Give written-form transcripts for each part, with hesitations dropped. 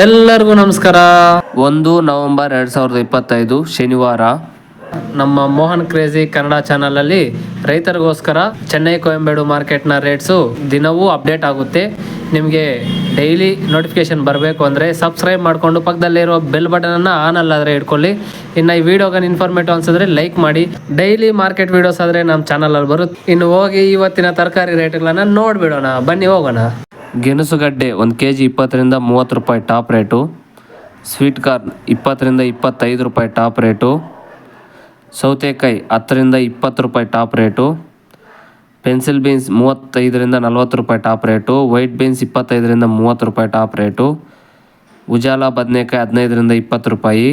ಎಲ್ಲರಿಗೂ ನಮಸ್ಕಾರ. 1 ನವೆಂಬರ್ 2025 ಶನಿವಾರ ನಮ್ಮ ಮೋಹನ್ ಕ್ರೇಜಿ ಕನ್ನಡ ಚಾನಲಲ್ಲಿ ರೈತರಿಗೋಸ್ಕರ ಚೆನ್ನೈ ಕೊಯಂಬೇಡು ಮಾರ್ಕೆಟ್ನ ರೇಟ್ಸು ದಿನವೂ ಅಪ್ಡೇಟ್ ಆಗುತ್ತೆ. ನಿಮಗೆ ಡೈಲಿ ನೋಟಿಫಿಕೇಶನ್ ಬರಬೇಕು ಅಂದರೆ ಸಬ್ಸ್ಕ್ರೈಬ್ ಮಾಡಿಕೊಂಡು ಪಕ್ಕದಲ್ಲಿರೋ ಬೆಲ್ ಬಟನನ್ನು ಆನ್ ಅಲ್ಲಾದರೆ ಇಟ್ಕೊಳ್ಳಿ. ಇನ್ನು ಈ ವಿಡಿಯೋಗೆ ಇನ್ಫಾರ್ಮೇಟಿವ್ ಅನ್ಸಿದ್ರೆ ಲೈಕ್ ಮಾಡಿ. ಡೈಲಿ ಮಾರ್ಕೆಟ್ ವಿಡಿಯೋಸ್ ಆದರೆ ನಮ್ಮ ಚಾನಲಲ್ಲಿ ಬರುತ್ತೆ. ಇನ್ನು ಹೋಗಿ ಇವತ್ತಿನ ತರಕಾರಿ ರೇಟ್ಗಳನ್ನು ನೋಡಿಬಿಡೋಣ, ಬನ್ನಿ ಹೋಗೋಣ. ಗೆಣಸುಗಡ್ಡೆ 1 kg 20 ರಿಂದ 30 ರೂಪಾಯಿ ಟಾಪ್ ರೇಟು. ಸ್ವೀಟ್ ಕಾರ್ನ್ 20 ರಿಂದ 25 ರೂಪಾಯಿ ಟಾಪ್ ರೇಟು. ಸೌತೆಕಾಯಿ 10 ರಿಂದ 20 ರೂಪಾಯಿ ಟಾಪ್ ರೇಟು. ಪೆನ್ಸಿಲ್ ಬೀನ್ಸ್ 35 ರಿಂದ 40 ರೂಪಾಯಿ ಟಾಪ್ ರೇಟು. ವೈಟ್ ಬೀನ್ಸ್ 25 ರಿಂದ 30 ರೂಪಾಯಿ ಟಾಪ್ ರೇಟು. ಉಜಾಲ ಬದನೆಕಾಯಿ 15 ರಿಂದ 20 ರೂಪಾಯಿ.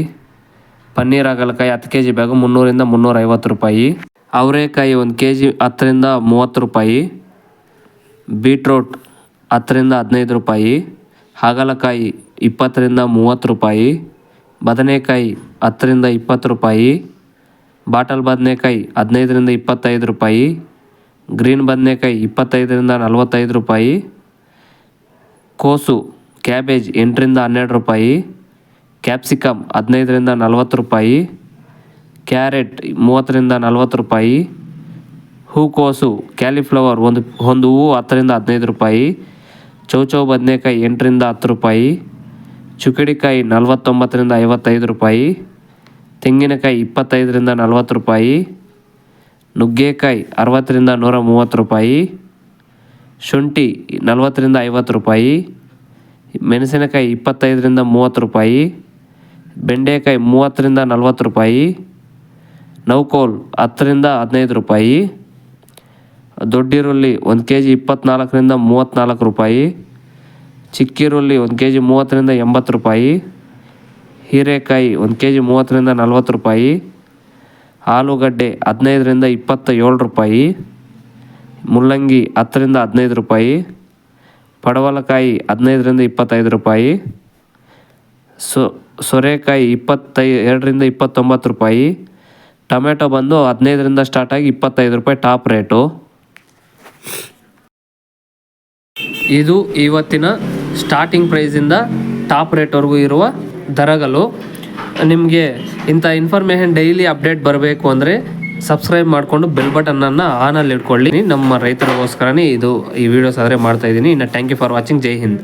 ಪನ್ನೀರ್ ಹಾಗಲಕಾಯಿ 10 kg ಬ್ಯಾಗು 300 ರಿಂದ 350 ರೂಪಾಯಿ. ಅವರೆಕಾಯಿ 1 kg 10 ರಿಂದ 30 ರೂಪಾಯಿ. ಬೀಟ್ರೋಟ್ 10 ರಿಂದ 15 ರೂಪಾಯಿ. ಹಾಗಲಕಾಯಿ 20 ರಿಂದ 30 ರೂಪಾಯಿ. ಬದನೆಕಾಯಿ 10 ರಿಂದ 20 ರೂಪಾಯಿ. ಬಾಟಲ್ ಬದನೆಕಾಯಿ 15 ರಿಂದ 25 ರೂಪಾಯಿ. ಗ್ರೀನ್ ಬದನೆಕಾಯಿ 25 ರಿಂದ 45 ರೂಪಾಯಿ. ಕೋಸು ಕ್ಯಾಬೇಜ್ 8 ರಿಂದ 12 ರೂಪಾಯಿ. ಕ್ಯಾಪ್ಸಿಕಮ್ 15 ರಿಂದ 40 ರೂಪಾಯಿ. ಕ್ಯಾರೆಟ್ 30 ರಿಂದ 40 ರೂಪಾಯಿ. ಹೂಕೋಸು ಕ್ಯಾಲಿಫ್ಲವರ್ ಒಂದು ಹೂವು 10 ರಿಂದ 15 ರೂಪಾಯಿ. ಚೌಚೌ ಬದನೆಕಾಯಿ 8 ರಿಂದ 10 ರೂಪಾಯಿ. ಚುಕ್ಕಡಿಕಾಯಿ 49 ರಿಂದ 55 ರೂಪಾಯಿ. ತೆಂಗಿನಕಾಯಿ 25 ರಿಂದ 40 ರೂಪಾಯಿ. ನುಗ್ಗೆಕಾಯಿ 60 ರಿಂದ 130 ರೂಪಾಯಿ. ಶುಂಠಿ 40 ರಿಂದ 50 ರೂಪಾಯಿ. ಮೆಣಸಿನಕಾಯಿ 25 ರಿಂದ 30 ರೂಪಾಯಿ. ಬೆಂಡೆಕಾಯಿ 30 ರಿಂದ 40 ರೂಪಾಯಿ. ನೌಕೋಲ್ 10 ರಿಂದ 15 ರೂಪಾಯಿ. ದೊಡ್ಡಿರುಳ್ಳಿ 1 kg 24 ರಿಂದ 34 ರೂಪಾಯಿ. ಚಿಕ್ಕಿರುಳ್ಳಿ 1 kg 30 ರಿಂದ 80 ರೂಪಾಯಿ. ಹೀರೆಕಾಯಿ 1 kg 30 ರಿಂದ 40 ರೂಪಾಯಿ. ಆಲೂಗಡ್ಡೆ 15 ರಿಂದ 27 ರೂಪಾಯಿ. ಮುಲ್ಲಂಗಿ 10 ರಿಂದ 15 ರೂಪಾಯಿ. ಪಡವಲಕಾಯಿ 15 ರಿಂದ 25 ರೂಪಾಯಿ. ಸೋರೆಕಾಯಿ 22 ರಿಂದ 29 ರೂಪಾಯಿ. ಟೊಮೆಟೊ ಬಂದು 15 ರಿಂದ ಸ್ಟಾರ್ಟ್ ಆಗಿ 25 ರೂಪಾಯಿ ಟಾಪ್ ರೇಟು. ಇದು ಇವತ್ತಿನ ಸ್ಟಾರ್ಟಿಂಗ್ ಪ್ರೈಸಿಂದ ಟಾಪ್ ರೇಟ್ವರೆಗೂ ಇರುವ ದರಗಳು. ನಿಮಗೆ ಇಂಥ ಇನ್ಫಾರ್ಮೇಷನ್ ಡೈಲಿ ಅಪ್ಡೇಟ್ ಬರಬೇಕು ಅಂದರೆ ಸಬ್ಸ್ಕ್ರೈಬ್ ಮಾಡಿಕೊಂಡು ಬೆಲ್ ಬಟನನ್ನು ಆನಲ್ಲಿ ಇಟ್ಕೊಳ್ಳಿ. ನಮ್ಮ ರೈತರಿಗೋಸ್ಕರನೇ ಈ ವಿಡಿಯೋಸ್ ಆದರೆ ಮಾಡ್ತಾಯಿದ್ದೀನಿ. ಇನ್ನು thank you for watching. Jai Hind.